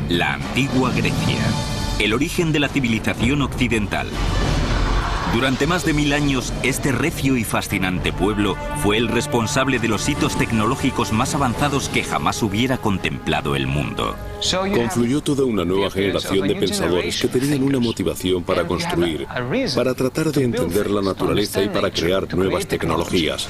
La antigua Grecia, el origen de la civilización occidental. Durante más de 1000 años, este recio y fascinante pueblo fue el responsable de los hitos tecnológicos más avanzados que jamás hubiera contemplado el mundo. Confluyó toda una nueva generación de pensadores que tenían una motivación para construir, para tratar de entender la naturaleza y para crear nuevas tecnologías.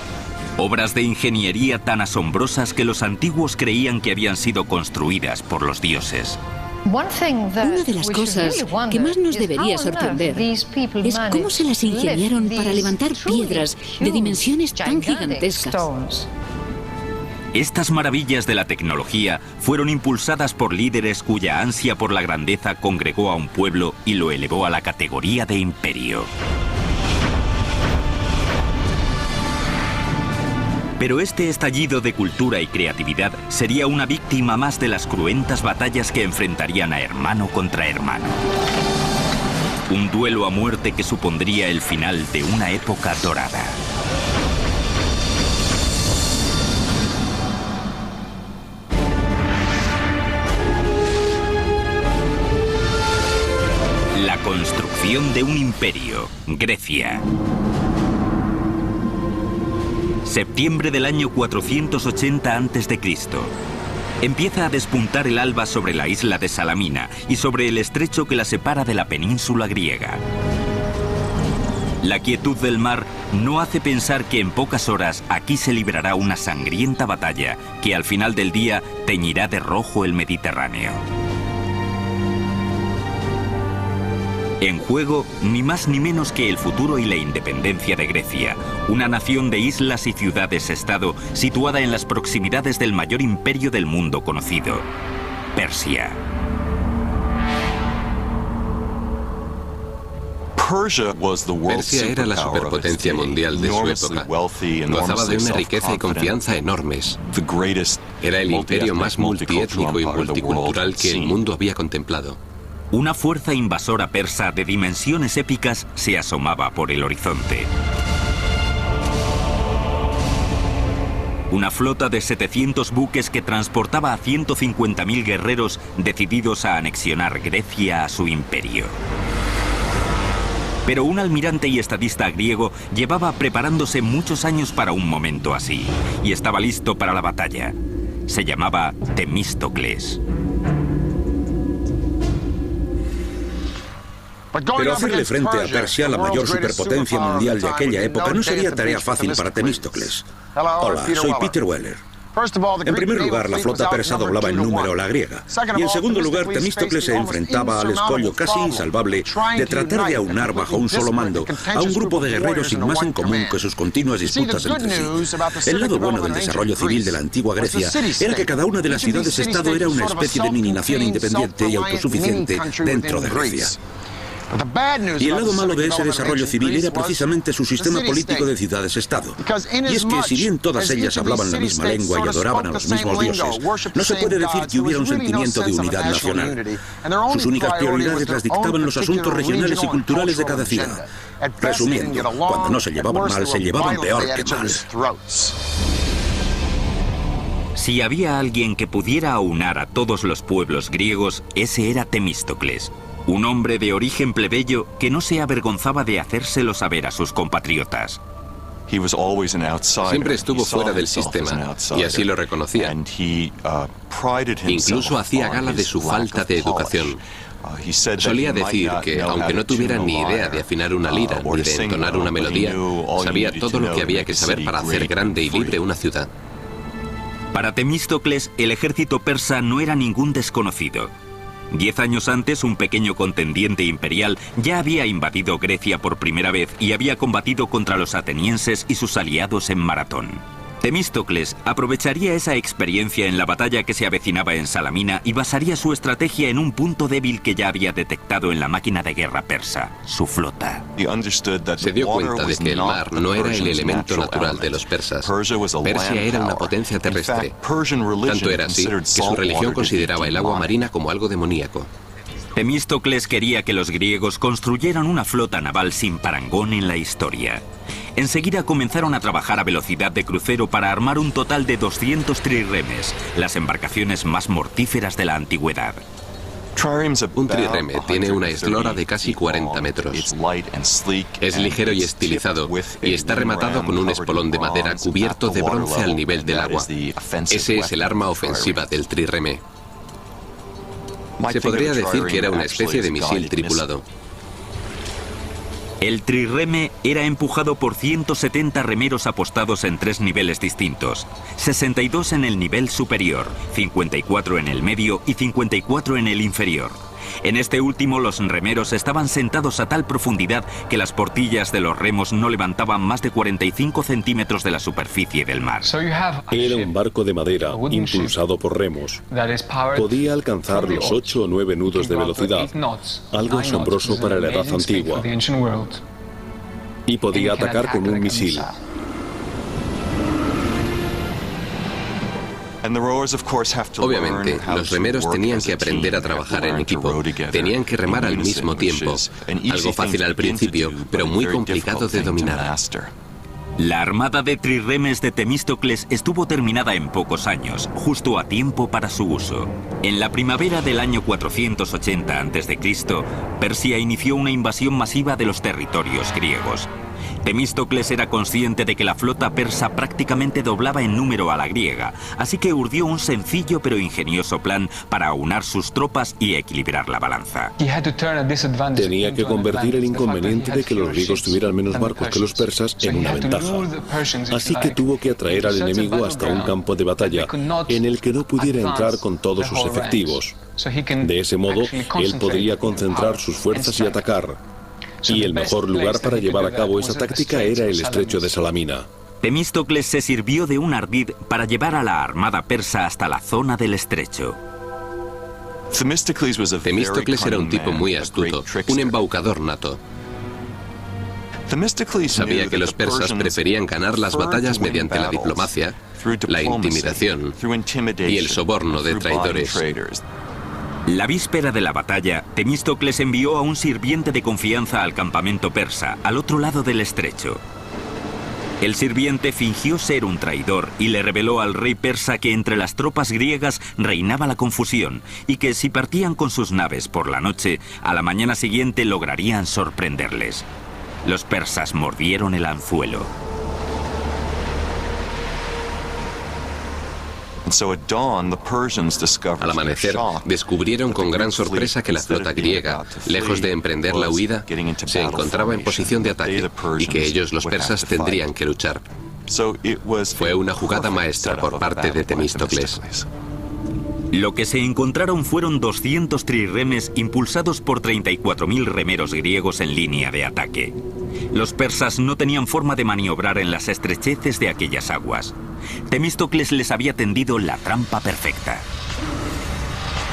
Obras de ingeniería tan asombrosas que los antiguos creían que habían sido construidas por los dioses. Una de las cosas que más nos debería sorprender es cómo se las ingeniaron para levantar piedras de dimensiones tan gigantescas. Estas maravillas de la tecnología fueron impulsadas por líderes cuya ansia por la grandeza congregó a un pueblo y lo elevó a la categoría de imperio. Pero este estallido de cultura y creatividad sería una víctima más de las cruentas batallas que enfrentarían a hermano contra hermano. Un duelo a muerte que supondría el final de una época dorada. La construcción de un imperio, Grecia. Septiembre del año 480 a.C. Empieza a despuntar el alba sobre la isla de Salamina y sobre el estrecho que la separa de la península griega. La quietud del mar no hace pensar que en pocas horas aquí se librará una sangrienta batalla que al final del día teñirá de rojo el Mediterráneo. En juego, ni más ni menos que el futuro y la independencia de Grecia, una nación de islas y ciudades-estado situada en las proximidades del mayor imperio del mundo conocido, Persia. Persia era la superpotencia mundial de su época. Gozaba de una riqueza y confianza enormes. Era el imperio más multiétnico y multicultural que el mundo había contemplado. Una fuerza invasora persa de dimensiones épicas se asomaba por el horizonte. Una flota de 700 buques que transportaba a 150.000 guerreros decididos a anexionar Grecia a su imperio. Pero un almirante y estadista griego llevaba preparándose muchos años para un momento así, y estaba listo para la batalla. Se llamaba Temístocles. Pero hacerle frente a Persia, la mayor superpotencia mundial de aquella época, no sería tarea fácil para Temístocles. Hola, soy Peter Weller. En primer lugar, la flota persa doblaba en número a la griega. Y en segundo lugar, Temístocles se enfrentaba al escollo casi insalvable de tratar de aunar bajo un solo mando a un grupo de guerreros sin más en común que sus continuas disputas entre sí. El lado bueno del desarrollo civil de la antigua Grecia era que cada una de las ciudades-estado era una especie de mini-nación independiente y autosuficiente dentro de Grecia. Y el lado malo de ese desarrollo civil era precisamente su sistema político de ciudades-estado. Y es que si bien todas ellas hablaban la misma lengua y adoraban a los mismos dioses, no se puede decir que hubiera un sentimiento de unidad nacional. Sus únicas prioridades las dictaban los asuntos regionales y culturales de cada ciudad. Resumiendo, cuando no se llevaban mal, se llevaban peor que mal. Si había alguien que pudiera aunar a todos los pueblos griegos, ese era Temístocles. Un hombre de origen plebeyo que no se avergonzaba de hacérselo saber a sus compatriotas. Siempre estuvo fuera del sistema, y así lo reconocía. Incluso hacía gala de su falta de educación. Solía decir que, aunque no tuviera ni idea de afinar una lira ni de entonar una melodía, sabía todo lo que había que saber para hacer grande y libre una ciudad. Para Temístocles, el ejército persa no era ningún desconocido. 10 años antes, un pequeño contendiente imperial ya había invadido Grecia por primera vez y había combatido contra los atenienses y sus aliados en Maratón. Temístocles aprovecharía esa experiencia en la batalla que se avecinaba en Salamina y basaría su estrategia en un punto débil que ya había detectado en la máquina de guerra persa, su flota. Se dio cuenta de que el mar no era el elemento natural de los persas. Persia era una potencia terrestre. Tanto era así que su religión consideraba el agua marina como algo demoníaco. Temístocles quería que los griegos construyeran una flota naval sin parangón en la historia. Enseguida comenzaron a trabajar a velocidad de crucero para armar un total de 200 trirremes, las embarcaciones más mortíferas de la antigüedad. Un trireme tiene una eslora de casi 40 metros. Es ligero y estilizado y está rematado con un espolón de madera cubierto de bronce al nivel del agua. Ese es el arma ofensiva del trireme. Se podría decir que era una especie de misil tripulado. El trireme era empujado por 170 remeros apostados en 3 niveles distintos, 62 en el nivel superior, 54 en el medio y 54 en el inferior. En este último, los remeros estaban sentados a tal profundidad que las portillas de los remos no levantaban más de 45 centímetros de la superficie del mar. Era un barco de madera impulsado por remos. Podía alcanzar los 8 o 9 nudos de velocidad, algo asombroso para la edad antigua, y podía atacar con un misil. Obviamente, los remeros tenían que aprender a trabajar en equipo. Tenían que remar al mismo tiempo. Algo fácil al principio, pero muy complicado de dominar. La armada de trirremes de Temístocles estuvo terminada en pocos años, justo a tiempo para su uso. En la primavera del año 480 a.C., Persia inició una invasión masiva de los territorios griegos. Temístocles era consciente de que la flota persa prácticamente doblaba en número a la griega, así que urdió un sencillo pero ingenioso plan para aunar sus tropas y equilibrar la balanza. Tenía que convertir el inconveniente de que los griegos tuvieran menos barcos que los persas en una ventaja. Así que tuvo que atraer al enemigo hasta un campo de batalla en el que no pudiera entrar con todos sus efectivos. De ese modo, él podría concentrar sus fuerzas y atacar. Y el mejor lugar para llevar a cabo esa táctica era el estrecho de Salamina. Temístocles se sirvió de un ardid para llevar a la armada persa hasta la zona del estrecho. Temístocles era un tipo muy astuto, un embaucador nato. Sabía que los persas preferían ganar las batallas mediante la diplomacia, la intimidación y el soborno de traidores. La víspera de la batalla, Temístocles envió a un sirviente de confianza al campamento persa, al otro lado del estrecho. El sirviente fingió ser un traidor y le reveló al rey persa que entre las tropas griegas reinaba la confusión y que si partían con sus naves por la noche, a la mañana siguiente lograrían sorprenderles. Los persas mordieron el anzuelo. Al amanecer, descubrieron con gran sorpresa que la flota griega, lejos de emprender la huida, se encontraba en posición de ataque y que ellos, los persas, tendrían que luchar. Fue una jugada maestra por parte de Temístocles. Lo que se encontraron fueron 200 trirremes impulsados por 34.000 remeros griegos en línea de ataque. Los persas no tenían forma de maniobrar en las estrecheces de aquellas aguas. Temístocles les había tendido la trampa perfecta.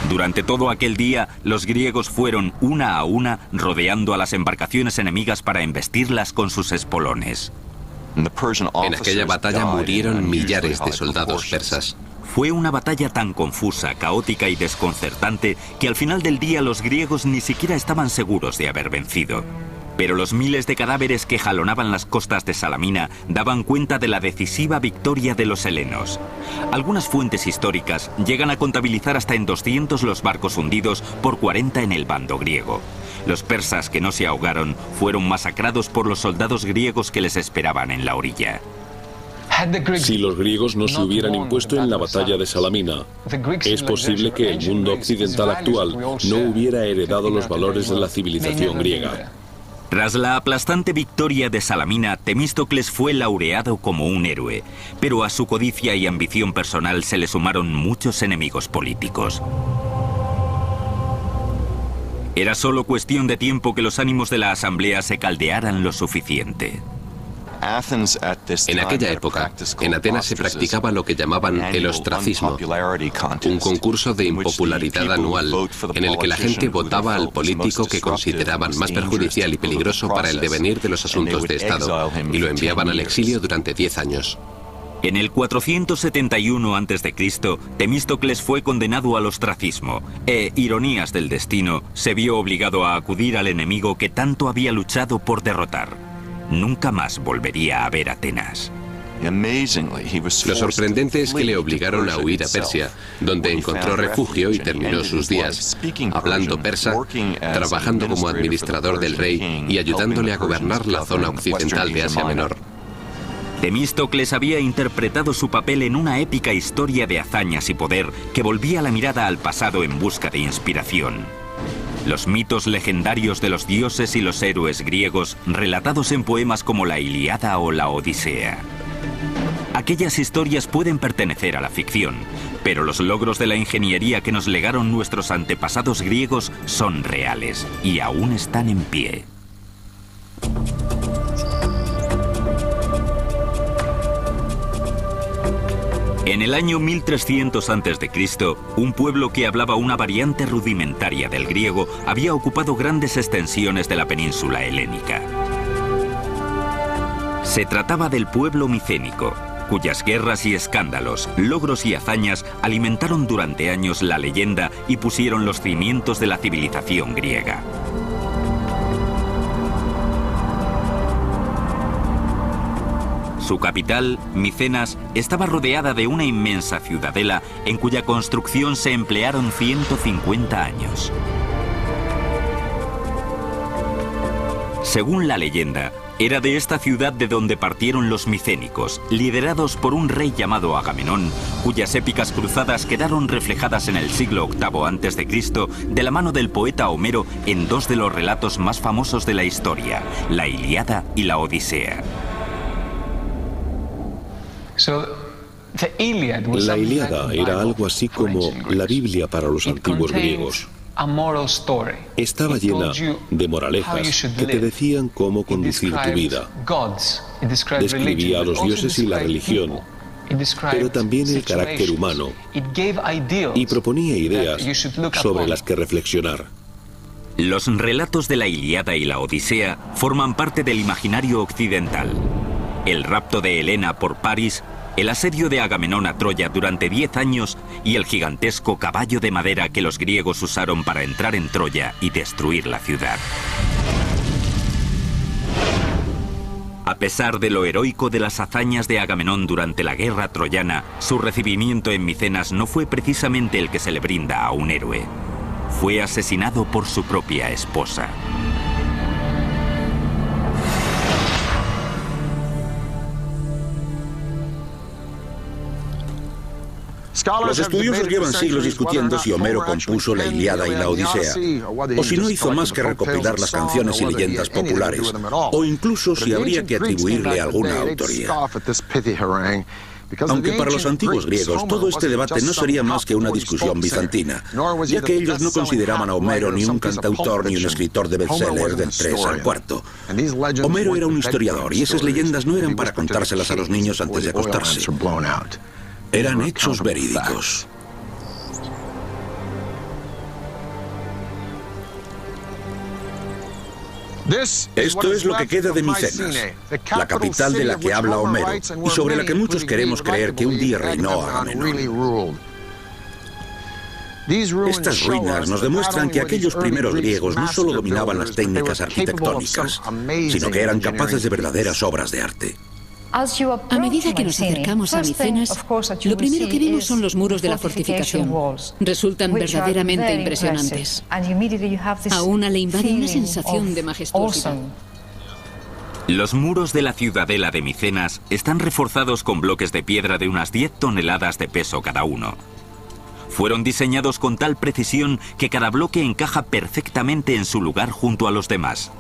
Durante todo aquel día, los griegos fueron una a una rodeando a las embarcaciones enemigas para embestirlas con sus espolones. En aquella batalla murieron millares de soldados persas. Fue una batalla tan confusa, caótica y desconcertante que al final del día los griegos ni siquiera estaban seguros de haber vencido. Pero los miles de cadáveres que jalonaban las costas de Salamina daban cuenta de la decisiva victoria de los helenos. Algunas fuentes históricas llegan a contabilizar hasta en 200 los barcos hundidos por 40 en el bando griego. Los persas que no se ahogaron fueron masacrados por los soldados griegos que les esperaban en la orilla. Si los griegos no se hubieran impuesto en la batalla de Salamina, es posible que el mundo occidental actual no hubiera heredado los valores de la civilización griega. Tras la aplastante victoria de Salamina, Temístocles fue laureado como un héroe, pero a su codicia y ambición personal se le sumaron muchos enemigos políticos. Era solo cuestión de tiempo que los ánimos de la asamblea se caldearan lo suficiente. En aquella época, en Atenas se practicaba lo que llamaban el ostracismo, un concurso de impopularidad anual en el que la gente votaba al político que consideraban más perjudicial y peligroso para el devenir de los asuntos de Estado y lo enviaban al exilio durante 10 años. En el 471 a.C., Temístocles fue condenado al ostracismo e, ironías del destino, se vio obligado a acudir al enemigo que tanto había luchado por derrotar. Nunca más volvería a ver Atenas. Lo sorprendente es que le obligaron a huir a Persia, donde encontró refugio y terminó sus días hablando persa, trabajando como administrador del rey y ayudándole a gobernar la zona occidental de Asia Menor. Temístocles había interpretado su papel en una épica historia de hazañas y poder que volvía la mirada al pasado en busca de inspiración. Los mitos legendarios de los dioses y los héroes griegos relatados en poemas como la Ilíada o la Odisea. Aquellas historias pueden pertenecer a la ficción, pero los logros de la ingeniería que nos legaron nuestros antepasados griegos son reales y aún están en pie. En el año 1300 a.C., un pueblo que hablaba una variante rudimentaria del griego había ocupado grandes extensiones de la península helénica. Se trataba del pueblo micénico, cuyas guerras y escándalos, logros y hazañas alimentaron durante años la leyenda y pusieron los cimientos de la civilización griega. Su capital, Micenas, estaba rodeada de una inmensa ciudadela en cuya construcción se emplearon 150 años. Según la leyenda, era de esta ciudad de donde partieron los micénicos, liderados por un rey llamado Agamenón, cuyas épicas cruzadas quedaron reflejadas en el siglo VIII a.C. de la mano del poeta Homero en dos de los relatos más famosos de la historia, la Ilíada y la Odisea. La Ilíada era algo así como la Biblia para los antiguos griegos. Estaba llena de moralejas que te decían cómo conducir tu vida. Describía a los dioses y la religión, pero también el carácter humano, y proponía ideas sobre las que reflexionar. Los relatos de la Ilíada y la Odisea forman parte del imaginario occidental. El rapto de Helena por París, el asedio de Agamenón a Troya durante 10 años y el gigantesco caballo de madera que los griegos usaron para entrar en Troya y destruir la ciudad. A pesar de lo heroico de las hazañas de Agamenón durante la guerra troyana, su recibimiento en Micenas no fue precisamente el que se le brinda a un héroe. Fue asesinado por su propia esposa. Los estudiosos llevan siglos discutiendo si Homero compuso la Ilíada y la Odisea, o si no hizo más que recopilar las canciones y leyendas populares, o incluso si habría que atribuirle alguna autoría. Aunque para los antiguos griegos todo este debate no sería más que una discusión bizantina, ya que ellos no consideraban a Homero ni un cantautor ni un escritor de bestsellers del 3 al 4. Homero era un historiador y esas leyendas no eran para contárselas a los niños antes de acostarse. Eran hechos verídicos. Esto es lo que queda de Micenas, la capital de la que habla Homero y sobre la que muchos queremos creer que un día reinó Agamenón. Estas ruinas nos demuestran que aquellos primeros griegos no solo dominaban las técnicas arquitectónicas, sino que eran capaces de verdaderas obras de arte. A medida que nos acercamos a Micenas, lo primero que vemos son los muros de la fortificación. Resultan verdaderamente impresionantes. A una le invade una sensación de majestuosidad. Los muros de la ciudadela de Micenas están reforzados con bloques de piedra de unas 10 toneladas de peso cada uno. Fueron diseñados con tal precisión que cada bloque encaja perfectamente en su lugar junto a los demás.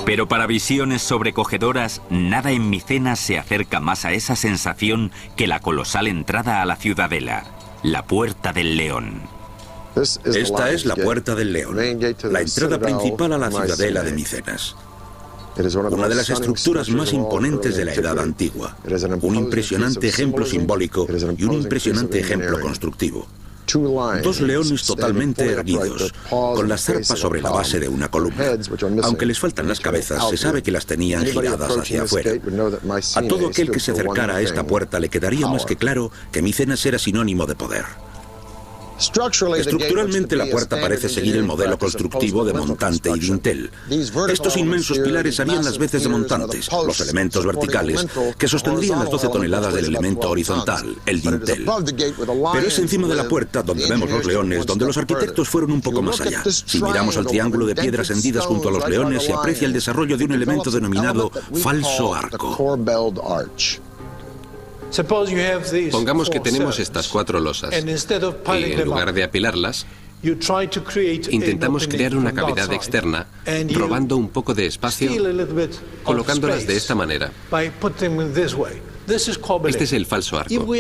Pero para visiones sobrecogedoras, nada en Micenas se acerca más a esa sensación que la colosal entrada a la ciudadela, la Puerta del León. Esta es la Puerta del León, la entrada principal a la ciudadela de Micenas. Una de las estructuras más imponentes de la Edad Antigua, un impresionante ejemplo simbólico y un impresionante ejemplo constructivo. Dos leones totalmente erguidos, con las zarpas sobre la base de una columna. Aunque les faltan las cabezas, se sabe que las tenían giradas hacia afuera. A todo aquel que se acercara a esta puerta le quedaría más que claro que Micenas era sinónimo de poder. Estructuralmente la puerta parece seguir el modelo constructivo de montante y dintel. Estos inmensos pilares harían las veces de montantes, los elementos verticales, que sostendrían las 12 toneladas del elemento horizontal, el dintel. Pero es encima de la puerta donde vemos los leones, donde los arquitectos fueron un poco más allá. Si miramos al triángulo de piedras hendidas junto a los leones, se aprecia el desarrollo de un elemento denominado falso arco. Pongamos que tenemos estas 4 losas y en lugar de apilarlas, intentamos crear una cavidad externa robando un poco de espacio, colocándolas de esta manera. Este es el falso arco.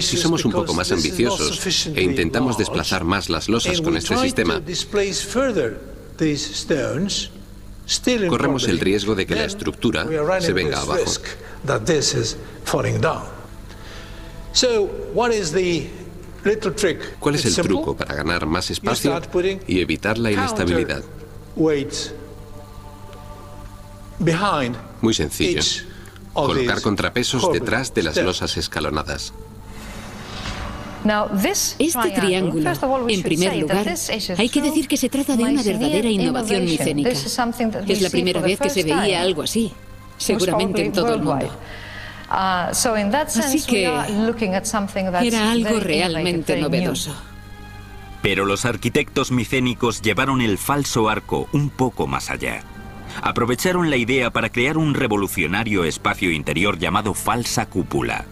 Si somos un poco más ambiciosos e intentamos desplazar más las losas con este sistema, corremos el riesgo de que la estructura se venga abajo. ¿Cuál es el truco para ganar más espacio y evitar la inestabilidad? Muy sencillo. Colocar contrapesos detrás de las losas escalonadas. Este triángulo, en primer lugar, hay que decir que se trata de una verdadera innovación micénica. Es la primera vez que se veía algo así, seguramente en todo el mundo. Así que era algo realmente novedoso. Pero los arquitectos micénicos llevaron el falso arco un poco más allá. Aprovecharon la idea para crear un revolucionario espacio interior llamado falsa cúpula.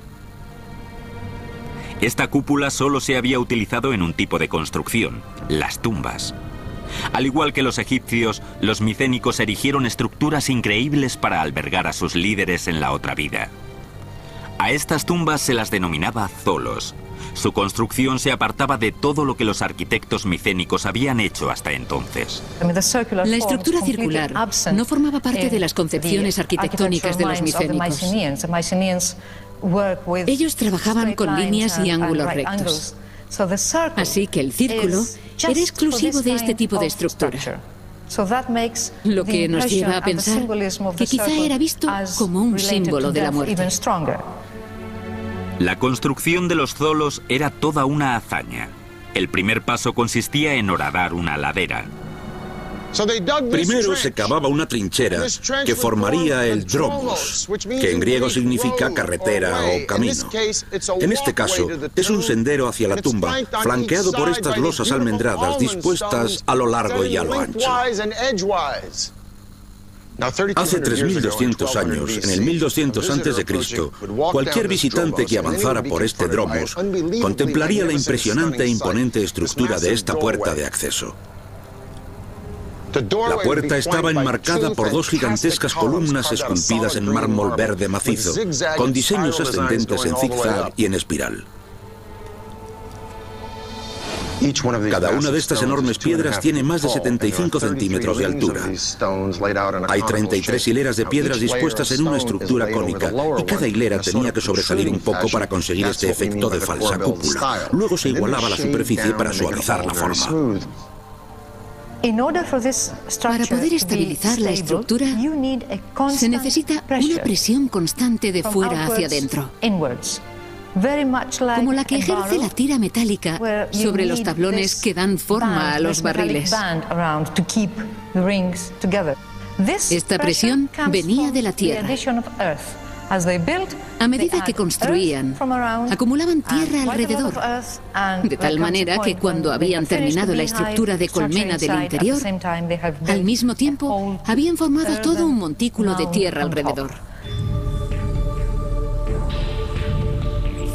Esta cúpula solo se había utilizado en un tipo de construcción, las tumbas. Al igual que los egipcios, los micénicos erigieron estructuras increíbles para albergar a sus líderes en la otra vida. A estas tumbas se las denominaba zolos. Su construcción se apartaba de todo lo que los arquitectos micénicos habían hecho hasta entonces. La estructura circular no formaba parte de las concepciones arquitectónicas de los micénicos. Ellos trabajaban con líneas y ángulos rectos. Así que el círculo era exclusivo de este tipo de estructura. Lo que nos lleva a pensar que quizá era visto como un símbolo de la muerte. La construcción de los zolos era toda una hazaña. El primer paso consistía en horadar una ladera. Primero se cavaba una trinchera que formaría el dromos, que en griego significa carretera o camino. En este caso, es un sendero hacia la tumba, flanqueado por estas losas almendradas dispuestas a lo largo y a lo ancho. Hace 3.200 años, en el 1200 a.C., cualquier visitante que avanzara por este dromos contemplaría la impresionante e imponente estructura de esta puerta de acceso. La puerta estaba enmarcada por 2 gigantescas columnas esculpidas en mármol verde macizo, con diseños ascendentes en zigzag y en espiral. Cada una de estas enormes piedras tiene más de 75 centímetros de altura. Hay 33 hileras de piedras dispuestas en una estructura cónica, y cada hilera tenía que sobresalir un poco para conseguir este efecto de falsa cúpula. Luego se igualaba la superficie para suavizar la forma. Para poder estabilizar la estructura, se necesita una presión constante de fuera hacia adentro, como la que ejerce la tira metálica sobre los tablones que dan forma a los barriles. Esta presión venía de la tierra. A medida que construían, acumulaban tierra alrededor, de tal manera que cuando habían terminado la estructura de colmena del interior, al mismo tiempo habían formado todo un montículo de tierra alrededor.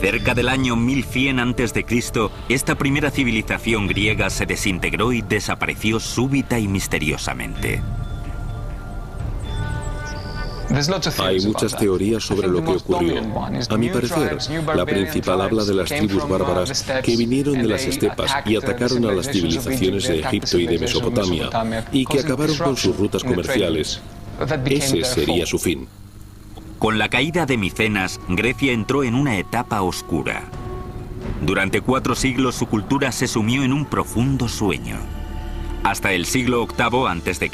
Cerca del año 1100 a.C., esta primera civilización griega se desintegró y desapareció súbita y misteriosamente. Hay muchas teorías sobre lo que ocurrió. A mi parecer, la principal habla de las tribus bárbaras que vinieron de las estepas y atacaron a las civilizaciones de Egipto y de Mesopotamia, y que acabaron con sus rutas comerciales. Ese sería su fin. Con la caída de Micenas, Grecia entró en una etapa oscura. Durante 4 siglos su cultura se sumió en un profundo sueño. Hasta el siglo VIII a.C.,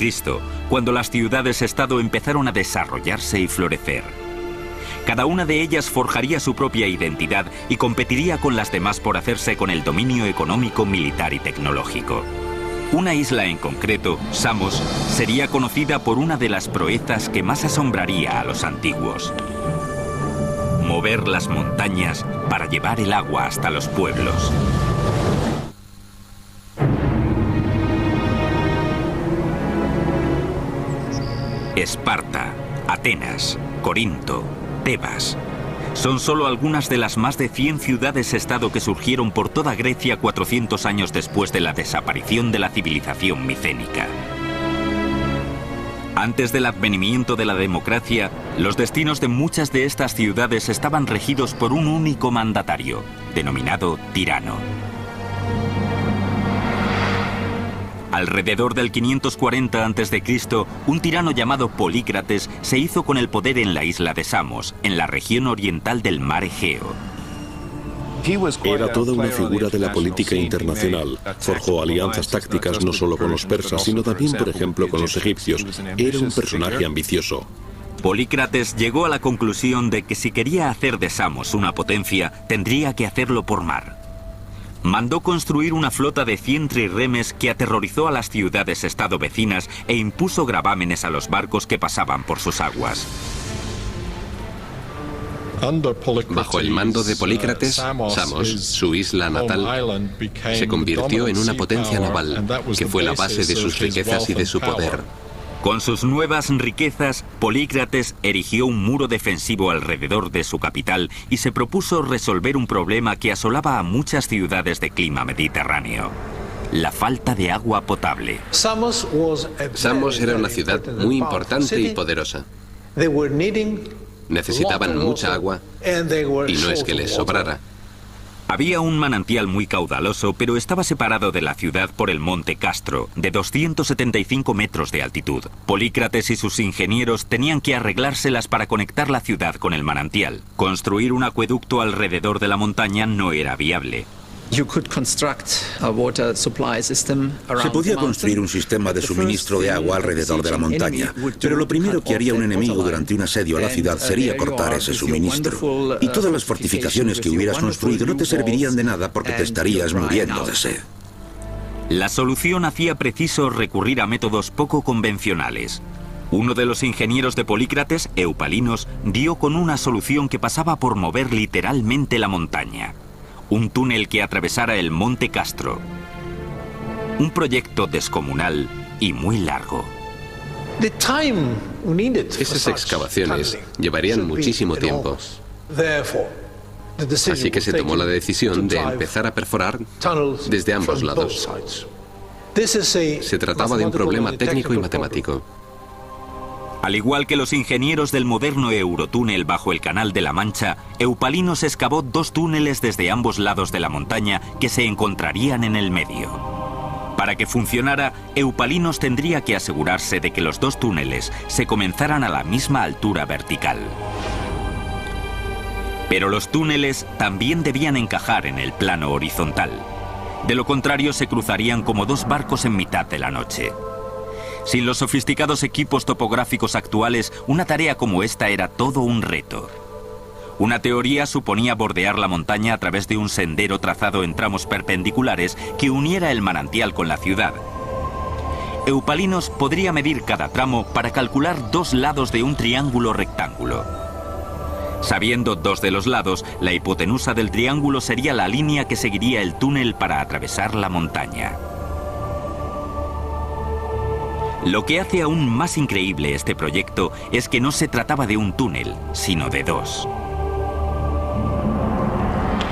cuando las ciudades-estado empezaron a desarrollarse y florecer. Cada una de ellas forjaría su propia identidad y competiría con las demás por hacerse con el dominio económico, militar y tecnológico. Una isla en concreto, Samos, sería conocida por una de las proezas que más asombraría a los antiguos: mover las montañas para llevar el agua hasta los pueblos. Esparta, Atenas, Corinto, Tebas. Son solo algunas de las más de 100 ciudades-estado que surgieron por toda Grecia 400 años después de la desaparición de la civilización micénica. Antes del advenimiento de la democracia, los destinos de muchas de estas ciudades estaban regidos por un único mandatario, denominado tirano. Alrededor del 540 a.C., un tirano llamado Polícrates se hizo con el poder en la isla de Samos, en la región oriental del mar Egeo. Era toda una figura de la política internacional. Forjó alianzas tácticas no solo con los persas, sino también, por ejemplo, con los egipcios. Era un personaje ambicioso. Polícrates llegó a la conclusión de que si quería hacer de Samos una potencia, tendría que hacerlo por mar. Mandó construir una flota de 100 trirremes que aterrorizó a las ciudades-estado vecinas e impuso gravámenes a los barcos que pasaban por sus aguas. Bajo el mando de Polícrates, Samos, su isla natal, se convirtió en una potencia naval, que fue la base de sus riquezas y de su poder. Con sus nuevas riquezas, Polícrates erigió un muro defensivo alrededor de su capital y se propuso resolver un problema que asolaba a muchas ciudades de clima mediterráneo: la falta de agua potable. Samos era una ciudad muy importante y poderosa. Necesitaban mucha agua y no es que les sobrara. Había un manantial muy caudaloso, pero estaba separado de la ciudad por el monte Castro, de 275 metros de altitud. Polícrates y sus ingenieros tenían que arreglárselas para conectar la ciudad con el manantial. Construir un acueducto alrededor de la montaña no era viable. Se podía construir un sistema de suministro de agua alrededor de la montaña, pero lo primero que haría un enemigo durante un asedio a la ciudad sería cortar ese suministro. Y todas las fortificaciones que hubieras construido no te servirían de nada porque te estarías muriendo de sed. La solución hacía preciso recurrir a métodos poco convencionales. Uno de los ingenieros de Polícrates, Eupalinos, dio con una solución que pasaba por mover literalmente la montaña: un túnel que atravesara el monte Castro. Un proyecto descomunal y muy largo. Esas excavaciones llevarían muchísimo tiempo. Así que se tomó la decisión de empezar a perforar desde ambos lados. Se trataba de un problema técnico y matemático. Al igual que los ingenieros del moderno Eurotúnel bajo el Canal de la Mancha, Eupalinos excavó 2 túneles desde ambos lados de la montaña que se encontrarían en el medio. Para que funcionara, Eupalinos tendría que asegurarse de que los 2 túneles se comenzaran a la misma altura vertical. Pero los túneles también debían encajar en el plano horizontal. De lo contrario, se cruzarían como 2 barcos en mitad de la noche. Sin los sofisticados equipos topográficos actuales, una tarea como esta era todo un reto. Una teoría suponía bordear la montaña a través de un sendero trazado en tramos perpendiculares que uniera el manantial con la ciudad. Eupalinos podría medir cada tramo para calcular 2 lados de un triángulo rectángulo. Sabiendo 2 de los lados, la hipotenusa del triángulo sería la línea que seguiría el túnel para atravesar la montaña. Lo que hace aún más increíble este proyecto es que no se trataba de un túnel, sino de 2.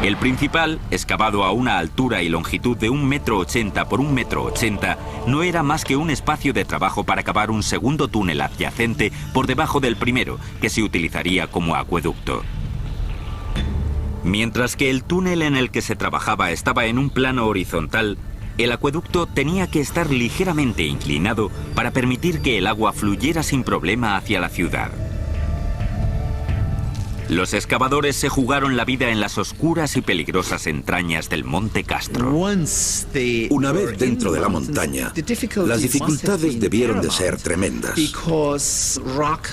El principal, excavado a una altura y longitud de 1,80 m por 1,80 m, no era más que un espacio de trabajo para cavar un segundo túnel adyacente por debajo del primero, que se utilizaría como acueducto. Mientras que el túnel en el que se trabajaba estaba en un plano horizontal, el acueducto tenía que estar ligeramente inclinado para permitir que el agua fluyera sin problema hacia la ciudad. Los excavadores se jugaron la vida en las oscuras y peligrosas entrañas del Monte Castro. Una vez dentro de la montaña, las dificultades debieron de ser tremendas.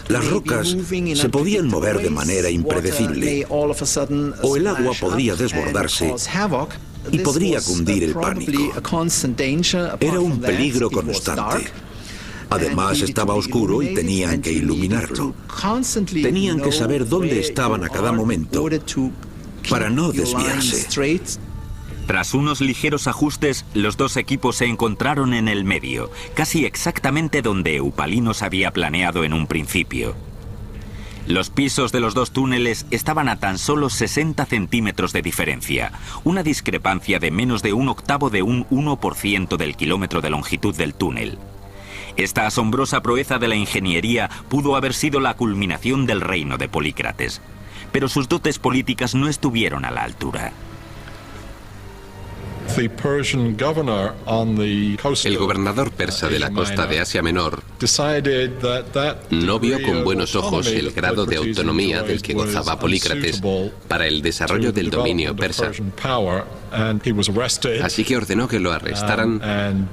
Las rocas se podían mover de manera impredecible, o el agua podría desbordarse y podría cundir el pánico. Era un peligro constante. Además, estaba oscuro y tenían que iluminarlo. Tenían que saber dónde estaban a cada momento para no desviarse. Tras unos ligeros ajustes, los dos equipos se encontraron en el medio, casi exactamente donde Eupalinos había planeado en un principio. Los pisos de los dos túneles estaban a tan solo 60 centímetros de diferencia, una discrepancia de menos de un octavo de un 1% del kilómetro de longitud del túnel. Esta asombrosa proeza de la ingeniería pudo haber sido la culminación del reino de Polícrates, pero sus dotes políticas no estuvieron a la altura. El gobernador persa de la costa de Asia Menor no vio con buenos ojos el grado de autonomía del que gozaba Polícrates para el desarrollo del dominio persa. Así que ordenó que lo arrestaran,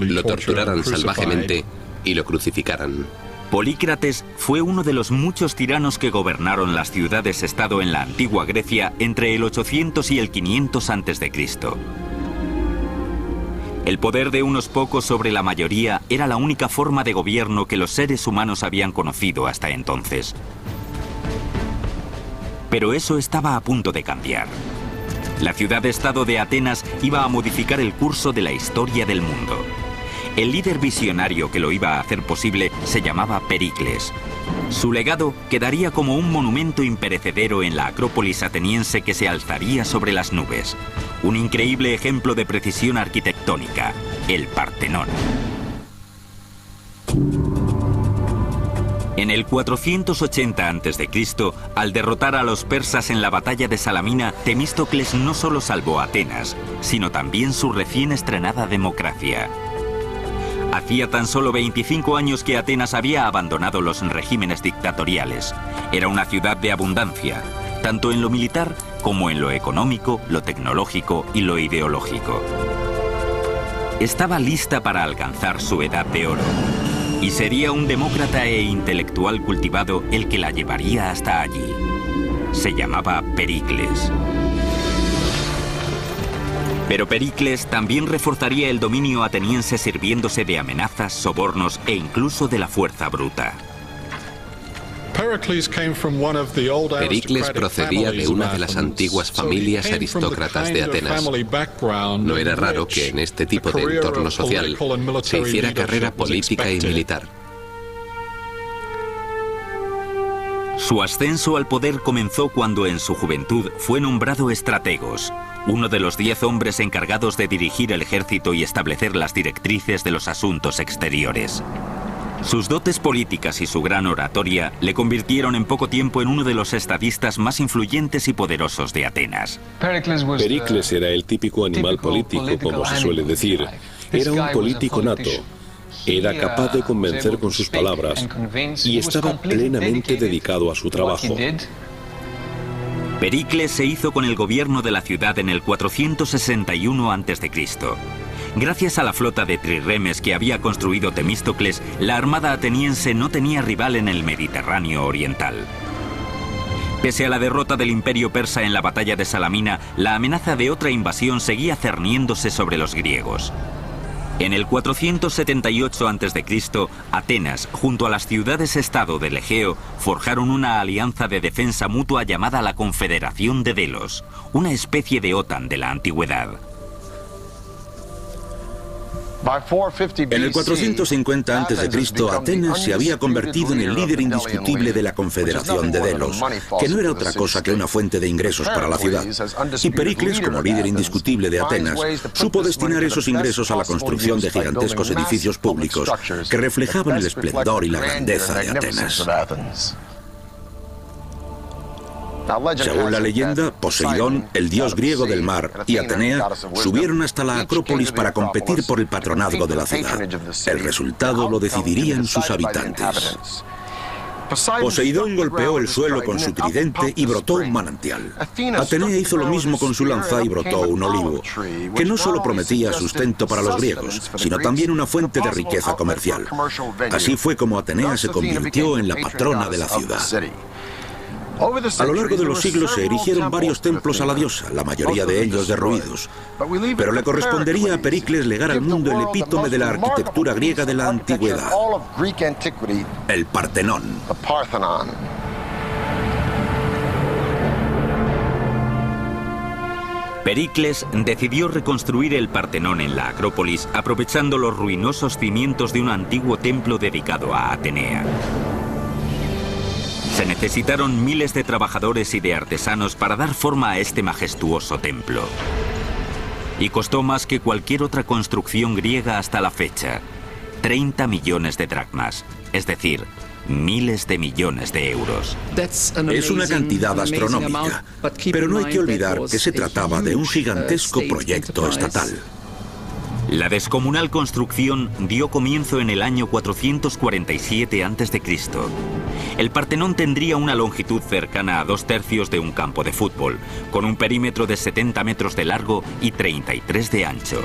lo torturaran salvajemente y lo crucificaran. Polícrates fue uno de los muchos tiranos que gobernaron las ciudades-estado en la antigua Grecia entre el 800 y el 500 a.C. El poder de unos pocos sobre la mayoría era la única forma de gobierno que los seres humanos habían conocido hasta entonces. Pero eso estaba a punto de cambiar. La ciudad-estado de Atenas iba a modificar el curso de la historia del mundo. El líder visionario que lo iba a hacer posible se llamaba Pericles. Su legado quedaría como un monumento imperecedero en la Acrópolis ateniense que se alzaría sobre las nubes. Un increíble ejemplo de precisión arquitectónica, el Partenón. En el 480 a.C., al derrotar a los persas en la batalla de Salamina, Temístocles no solo salvó a Atenas, sino también su recién estrenada democracia. Hacía tan solo 25 años que Atenas había abandonado los regímenes dictatoriales. Era una ciudad de abundancia, tanto en lo militar como en lo económico, lo tecnológico y lo ideológico. Estaba lista para alcanzar su edad de oro, y sería un demócrata e intelectual cultivado el que la llevaría hasta allí. Se llamaba Pericles. Pero Pericles también reforzaría el dominio ateniense sirviéndose de amenazas, sobornos e incluso de la fuerza bruta. Pericles procedía de una de las antiguas familias aristócratas de Atenas. No era raro que en este tipo de entorno social se hiciera carrera política y militar. Su ascenso al poder comenzó cuando en su juventud fue nombrado estrategos, uno de los 10 hombres encargados de dirigir el ejército y establecer las directrices de los asuntos exteriores. Sus dotes políticas y su gran oratoria le convirtieron en poco tiempo en uno de los estadistas más influyentes y poderosos de Atenas. Pericles era el típico animal político, como se suele decir. Era un político nato. Era capaz de convencer con sus palabras y estaba plenamente dedicado a su trabajo. Pericles se hizo con el gobierno de la ciudad en el 461 a.C. Gracias a la flota de trirremes que había construido Temístocles, la armada ateniense no tenía rival en el Mediterráneo oriental. Pese a la derrota del imperio persa en la batalla de Salamina, la amenaza de otra invasión seguía cerniéndose sobre los griegos. En el 478 a.C., Atenas, junto a las ciudades-estado del Egeo, forjaron una alianza de defensa mutua llamada la Confederación de Delos, una especie de OTAN de la antigüedad. En el 450 a.C., Atenas se había convertido en el líder indiscutible de la Confederación de Delos, que no era otra cosa que una fuente de ingresos para la ciudad. Y Pericles, como líder indiscutible de Atenas, supo destinar esos ingresos a la construcción de gigantescos edificios públicos que reflejaban el esplendor y la grandeza de Atenas. Según la leyenda, Poseidón, el dios griego del mar, y Atenea subieron hasta la Acrópolis para competir por el patronazgo de la ciudad. El resultado lo decidirían sus habitantes. Poseidón golpeó el suelo con su tridente y brotó un manantial. Atenea hizo lo mismo con su lanza y brotó un olivo, que no solo prometía sustento para los griegos, sino también una fuente de riqueza comercial. Así fue como Atenea se convirtió en la patrona de la ciudad. A lo largo de los siglos se erigieron varios templos a la diosa, la mayoría de ellos derruidos. Pero le correspondería a Pericles legar al mundo el epítome de la arquitectura griega de la antigüedad, el Partenón. Pericles decidió reconstruir el Partenón en la Acrópolis, aprovechando los ruinosos cimientos de un antiguo templo dedicado a Atenea. Se necesitaron miles de trabajadores y de artesanos para dar forma a este majestuoso templo. Y costó más que cualquier otra construcción griega hasta la fecha: 30 millones de dracmas, es decir, miles de millones de euros. Es una cantidad astronómica, pero no hay que olvidar que se trataba de un gigantesco proyecto estatal. La descomunal construcción dio comienzo en el año 447 a.C. El Partenón tendría una longitud cercana a 2/3 de un campo de fútbol, con un perímetro de 70 metros de largo y 33 de ancho.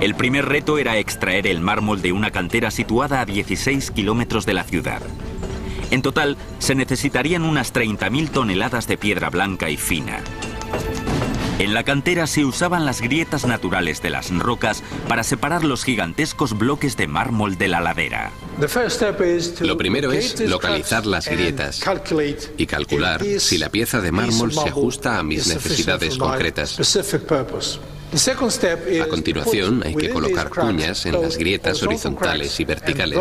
El primer reto era extraer el mármol de una cantera situada a 16 kilómetros de la ciudad. En total, se necesitarían unas 30.000 toneladas de piedra blanca y fina. En la cantera se usaban las grietas naturales de las rocas para separar los gigantescos bloques de mármol de la ladera. Lo primero es localizar las grietas y calcular si la pieza de mármol se ajusta a mis necesidades concretas. A continuación, hay que colocar cuñas en las grietas horizontales y verticales.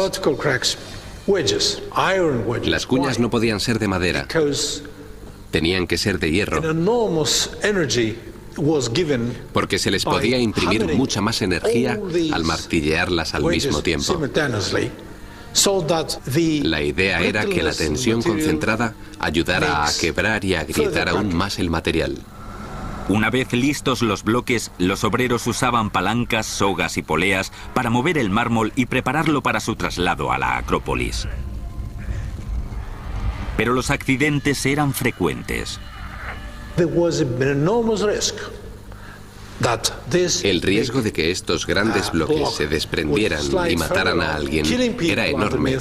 Las cuñas no podían ser de madera. Tenían que ser de hierro, porque se les podía imprimir mucha más energía al martillearlas al mismo tiempo. La idea era que la tensión concentrada ayudara a quebrar y a agrietar aún más el material. Una vez listos los bloques, los obreros usaban palancas, sogas y poleas para mover el mármol y prepararlo para su traslado a la Acrópolis. Pero los accidentes eran frecuentes. El riesgo de que estos grandes bloques se desprendieran y mataran a alguien era enorme.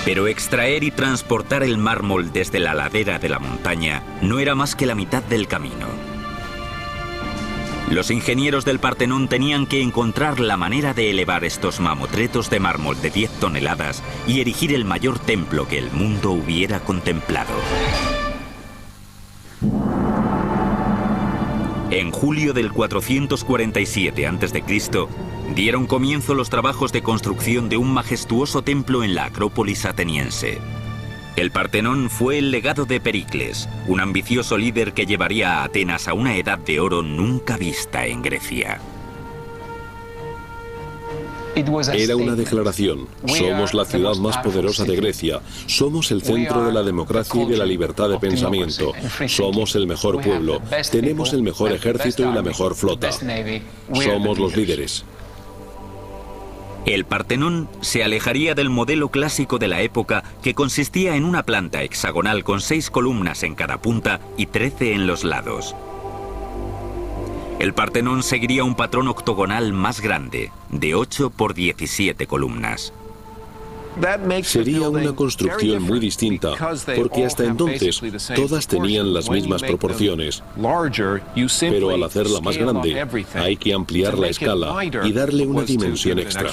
Pero extraer y transportar el mármol desde la ladera de la montaña no era más que la mitad del camino. Los ingenieros del Partenón tenían que encontrar la manera de elevar estos mamotretos de mármol de 10 toneladas y erigir el mayor templo que el mundo hubiera contemplado. En julio del 447 a.C., dieron comienzo los trabajos de construcción de un majestuoso templo en la Acrópolis ateniense. El Partenón fue el legado de Pericles, un ambicioso líder que llevaría a Atenas a una edad de oro nunca vista en Grecia. Era una declaración: somos la ciudad más poderosa de Grecia, somos el centro de la democracia y de la libertad de pensamiento, somos el mejor pueblo, tenemos el mejor ejército y la mejor flota, somos los líderes. El Partenón se alejaría del modelo clásico de la época, que consistía en una planta hexagonal con 6 columnas en cada punta y 13 en los lados. El Partenón seguiría un patrón octogonal más grande, de 8 por 17 columnas. Sería una construcción muy distinta, porque hasta entonces todas tenían las mismas proporciones. Pero al hacerla más grande, hay que ampliar la escala y darle una dimensión extra.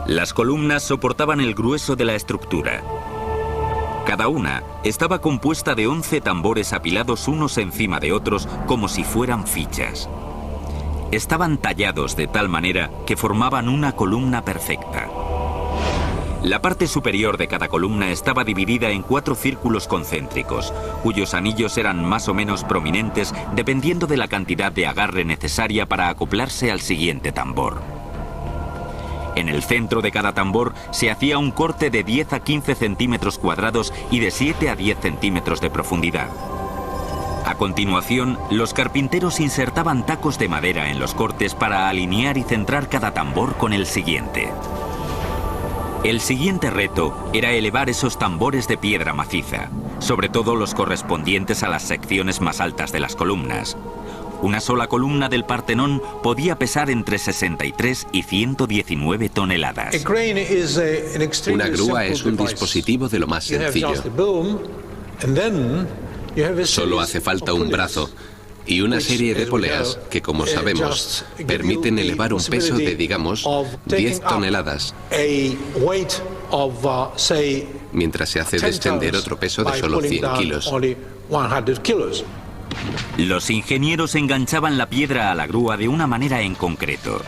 Las columnas soportaban el grueso de la estructura. Cada una estaba compuesta de 11 tambores apilados unos encima de otros como si fueran fichas. Estaban tallados de tal manera que formaban una columna perfecta. La parte superior de cada columna estaba dividida en 4 círculos concéntricos, cuyos anillos eran más o menos prominentes dependiendo de la cantidad de agarre necesaria para acoplarse al siguiente tambor. En el centro de cada tambor se hacía un corte de 10 a 15 centímetros cuadrados y de 7 a 10 centímetros de profundidad. A continuación, los carpinteros insertaban tacos de madera en los cortes para alinear y centrar cada tambor con el siguiente. El siguiente reto era elevar esos tambores de piedra maciza, sobre todo los correspondientes a las secciones más altas de las columnas. Una sola columna del Partenón podía pesar entre 63 y 119 toneladas. Una grúa es un dispositivo de lo más sencillo. Solo hace falta un brazo y una serie de poleas que, como sabemos, permiten elevar un peso de, digamos, 10 toneladas, mientras se hace descender otro peso de solo 100 kilos. Los ingenieros enganchaban la piedra a la grúa de una manera en concreto.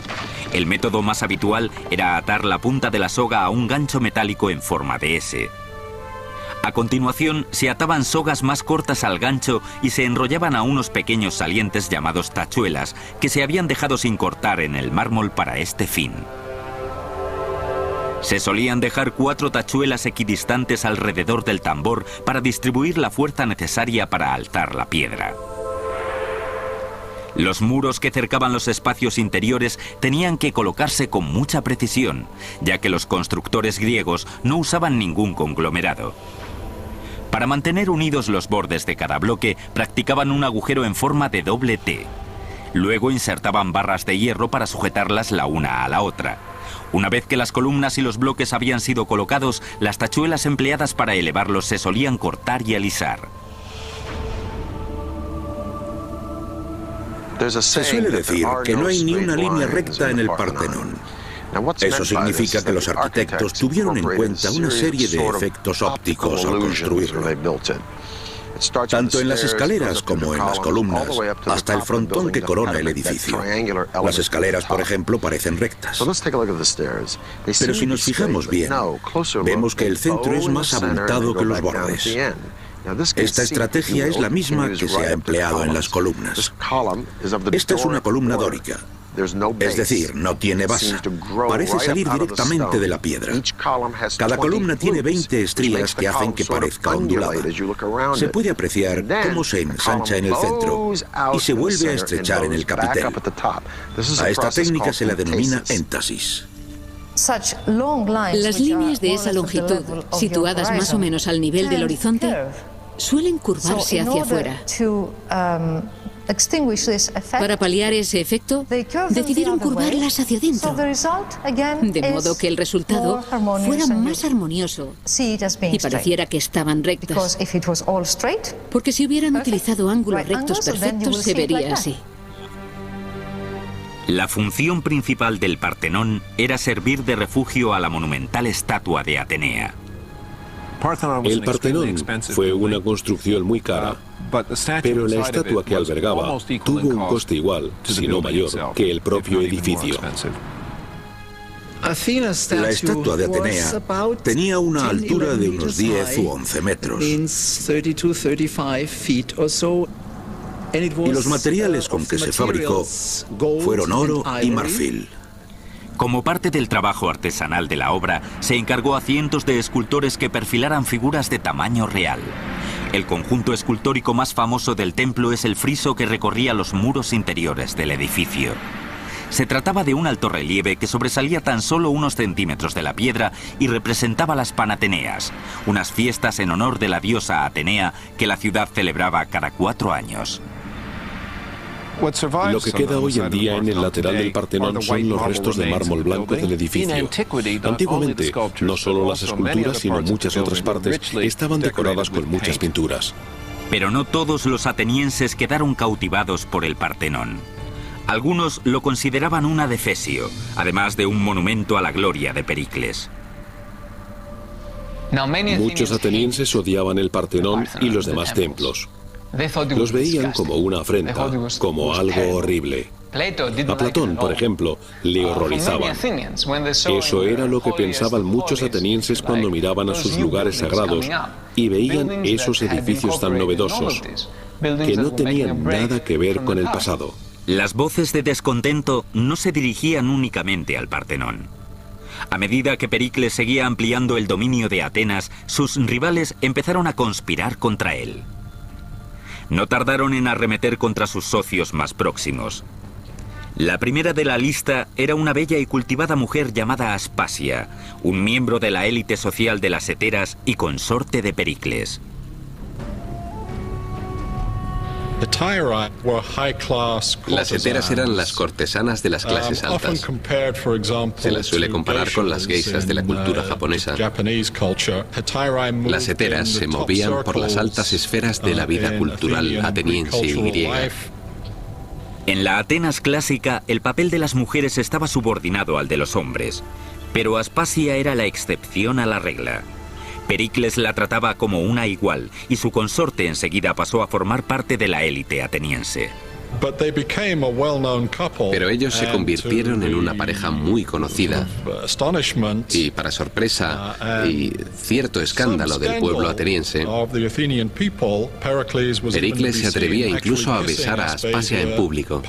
El método más habitual era atar la punta de la soga a un gancho metálico en forma de S. A continuación, se ataban sogas más cortas al gancho y se enrollaban a unos pequeños salientes llamados tachuelas, que se habían dejado sin cortar en el mármol para este fin. Se solían dejar 4 tachuelas equidistantes alrededor del tambor para distribuir la fuerza necesaria para alzar la piedra. Los muros que cercaban los espacios interiores tenían que colocarse con mucha precisión, ya que los constructores griegos no usaban ningún conglomerado. Para mantener unidos los bordes de cada bloque, practicaban un agujero en forma de doble T. Luego insertaban barras de hierro para sujetarlas la una a la otra. Una vez que las columnas y los bloques habían sido colocados, las tachuelas empleadas para elevarlos se solían cortar y alisar. Se suele decir que no hay ni una línea recta en el Partenón. Eso significa que los arquitectos tuvieron en cuenta una serie de efectos ópticos al construirlo. Tanto en las escaleras como en las columnas, hasta el frontón que corona el edificio. Las escaleras, por ejemplo, parecen rectas. Pero si nos fijamos bien, vemos que el centro es más abultado que los bordes. Esta estrategia es la misma que se ha empleado en las columnas. Esta es una columna dórica. Es decir, no tiene base. Parece salir directamente de la piedra. Cada columna tiene 20 estrías que hacen que parezca ondulada. Se puede apreciar cómo se ensancha en el centro y se vuelve a estrechar en el capitel. A esta técnica se la denomina éntasis. Las líneas de esa longitud, situadas más o menos al nivel del horizonte, suelen curvarse hacia afuera. Para paliar ese efecto, decidieron curvarlas hacia dentro, de modo que el resultado fuera más armonioso y pareciera que estaban rectas. Porque si hubieran utilizado ángulos rectos perfectos, se vería así. La función principal del Partenón era servir de refugio a la monumental estatua de Atenea. El Partenón fue una construcción muy cara, pero la estatua que albergaba tuvo un coste igual, si no mayor, que el propio edificio. La estatua de Atenea tenía una altura de unos 10 u 11 metros. Y los materiales con que se fabricó fueron oro y marfil. Como parte del trabajo artesanal de la obra, se encargó a cientos de escultores que perfilaran figuras de tamaño real. El conjunto escultórico más famoso del templo es el friso que recorría los muros interiores del edificio. Se trataba de un altorrelieve que sobresalía tan solo unos centímetros de la piedra y representaba las Panateneas, unas fiestas en honor de la diosa Atenea que la ciudad celebraba cada 4 años. Lo que queda hoy en día en el lateral del Partenón son los restos de mármol blanco del edificio. Antiguamente, no solo las esculturas, sino muchas otras partes estaban decoradas con muchas pinturas. Pero no todos los atenienses quedaron cautivados por el Partenón. Algunos lo consideraban un adefesio, además de un monumento a la gloria de Pericles. Muchos atenienses odiaban el Partenón y los demás templos. Los veían como una afrenta, como algo horrible. A Platón, por ejemplo, le horrorizaban. Eso era lo que pensaban muchos atenienses cuando miraban a sus lugares sagrados y veían esos edificios tan novedosos, que no tenían nada que ver con el pasado. Las voces de descontento no se dirigían únicamente al Partenón. A medida que Pericles seguía ampliando el dominio de Atenas, sus rivales empezaron a conspirar contra él. No tardaron en arremeter contra sus socios más próximos. La primera de la lista era una bella y cultivada mujer llamada Aspasia, un miembro de la élite social de las heteras y consorte de Pericles. Las heteras eran las cortesanas de las clases altas. Se las suele comparar con las geishas de la cultura japonesa. Las heteras se movían por las altas esferas de la vida cultural ateniense y griega. En la Atenas clásica, el papel de las mujeres estaba subordinado al de los hombres, pero Aspasia era la excepción a la regla. Pericles la trataba como una igual y su consorte enseguida pasó a formar parte de la élite ateniense. Pero ellos se convirtieron en una pareja muy conocida y, para sorpresa y cierto escándalo del pueblo ateniense, Pericles se atrevía incluso a besar a Aspasia en público.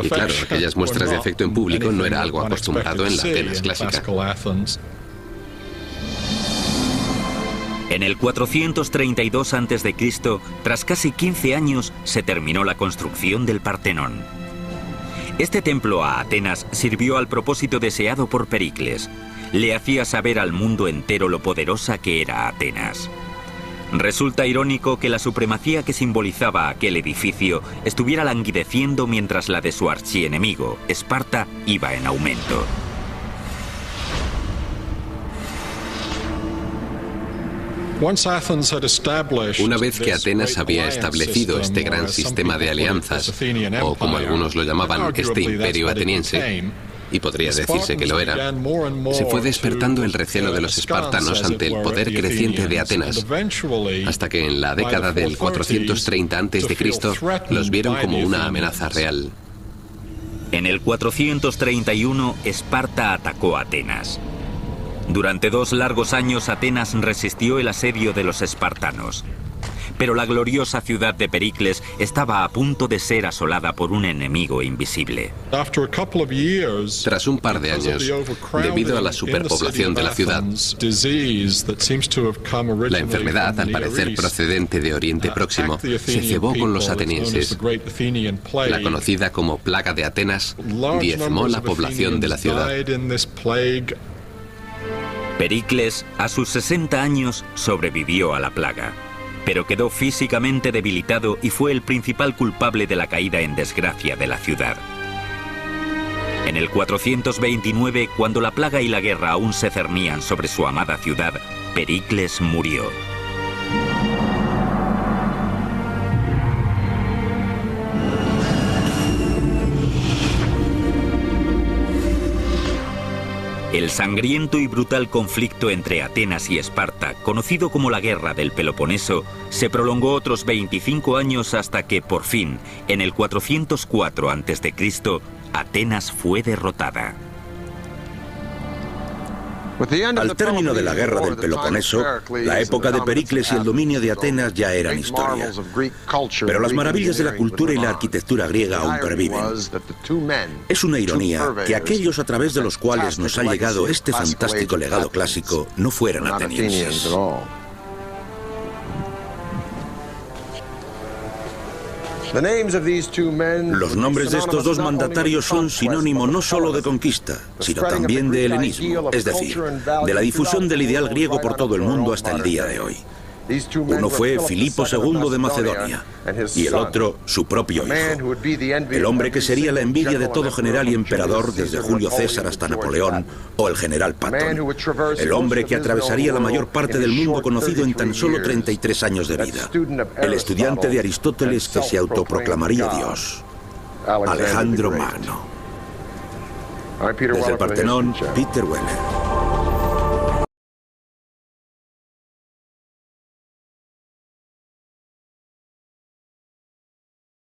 Y claro, aquellas muestras de afecto en público no era algo acostumbrado en la Atenas clásica. En el 432 a.C., tras casi 15 años, se terminó la construcción del Partenón. Este templo a Atenas sirvió al propósito deseado por Pericles. Le hacía saber al mundo entero lo poderosa que era Atenas. Resulta irónico que la supremacía que simbolizaba aquel edificio estuviera languideciendo mientras la de su archienemigo, Esparta, iba en aumento. Una vez que Atenas había establecido este gran sistema de alianzas, o como algunos lo llamaban, este imperio ateniense, y podría decirse que lo era, se fue despertando el recelo de los espartanos ante el poder creciente de Atenas, hasta que en la década del 430 a.C. los vieron como una amenaza real. En el 431, Esparta atacó a Atenas. Durante 2 largos años Atenas resistió el asedio de los espartanos. Pero la gloriosa ciudad de Pericles estaba a punto de ser asolada por un enemigo invisible. Tras un par de años, debido a la superpoblación de la ciudad, la enfermedad, al parecer procedente de Oriente Próximo, se cebó con los atenienses. La conocida como Plaga de Atenas diezmó la población de la ciudad. Pericles, a sus 60 años, sobrevivió a la plaga, pero quedó físicamente debilitado y fue el principal culpable de la caída en desgracia de la ciudad. En el 429, cuando la plaga y la guerra aún se cernían sobre su amada ciudad, Pericles murió. El sangriento y brutal conflicto entre Atenas y Esparta, conocido como la Guerra del Peloponeso, se prolongó otros 25 años hasta que, por fin, en el 404 a.C., Atenas fue derrotada. Al término de la Guerra del Peloponeso, la época de Pericles y el dominio de Atenas ya eran historia. Pero las maravillas de la cultura y la arquitectura griega aún perviven. Es una ironía que aquellos a través de los cuales nos ha llegado este fantástico legado clásico no fueran atenienses. Los nombres de estos 2 mandatarios son sinónimo no solo de conquista, sino también de helenismo, es decir, de la difusión del ideal griego por todo el mundo hasta el día de hoy. Uno fue Filipo II de Macedonia y el otro su propio hijo, el hombre que sería la envidia de todo general y emperador desde Julio César hasta Napoleón o el general Patton, el hombre que atravesaría la mayor parte del mundo conocido en tan solo 33 años de vida, el estudiante de Aristóteles que se autoproclamaría Dios, Alejandro Magno. Desde el Partenón, Peter Weller.